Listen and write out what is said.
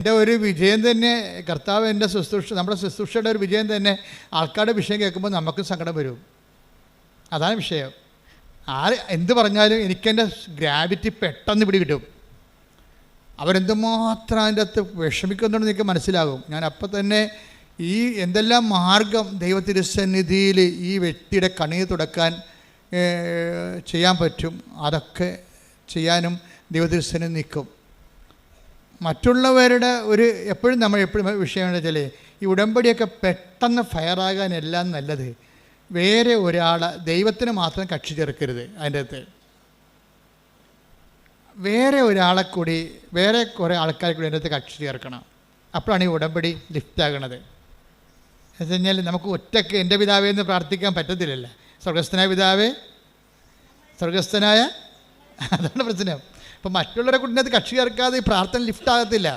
എൻ്റെ ഒരു വിജയം തന്നെ കർത്താവ് എൻ്റെ ശുശ്രൂഷ, നമ്മുടെ ശുശ്രൂഷയുടെ ഒരു വിജയം തന്നെ ആൾക്കാരുടെ വിഷയം കേൾക്കുമ്പോൾ നമുക്കും സങ്കടം വരും. അതാണ് വിഷയം. എന്ത് പറഞ്ഞാലും എനിക്കെൻ്റെ ഗ്രാവിറ്റി പെട്ടെന്ന് പിടികിട്ടും. അവരെന്തുമാത്രം അതിൻ്റെ അകത്ത് വിഷമിക്കുന്നുണ്ടെന്ന് എനിക്ക് മനസ്സിലാകും. ഞാൻ അപ്പം തന്നെ ഈ എന്തെല്ലാം മാർഗം ദൈവത്തിരുസന്നിധിയിൽ ഈ വ്യക്തിയുടെ കണ്ണീർ തുടക്കാൻ ചെയ്യാൻ പറ്റും, അതൊക്കെ ചെയ്യാനും ദൈവത്തിരുസന്നിധി നിൽക്കും. മറ്റുള്ളവരുടെ എപ്പോഴും വിഷയം എന്താ വെച്ചാൽ ഈ ഉടമ്പടിയൊക്കെ പെട്ടെന്ന് ഫയറാകാനെല്ലാം നല്ലത് വേറെ ഒരാളെ ദൈവത്തിന് മാത്രം കക്ഷി ചേർക്കരുത്. അതിൻ്റെ അകത്ത് വേറെ ഒരാളെ കൂടി, വേറെ കുറേ ആൾക്കാരെ കൂടി അതിൻ്റെ അകത്ത് കക്ഷി ചേർക്കണം. അപ്പോഴാണ് ഈ ഉടമ്പടി ലിഫ്റ്റാകണത്. എന്ന് വെച്ച് കഴിഞ്ഞാൽ നമുക്ക് ഒറ്റയ്ക്ക് എൻ്റെ പിതാവേ എന്ന് പ്രാർത്ഥിക്കാൻ പറ്റത്തില്ലല്ലോ. സ്വർഗസ്ഥനായ പിതാവേ, സ്വർഗസ്ഥനായ, അതാണ് പ്രശ്നം. അപ്പം മറ്റുള്ളവരെ കൂടി അതിനകത്ത് കക്ഷി ചേർക്കാതെ ഈ പ്രാർത്ഥന ലിഫ്റ്റ് ആകത്തില്ല.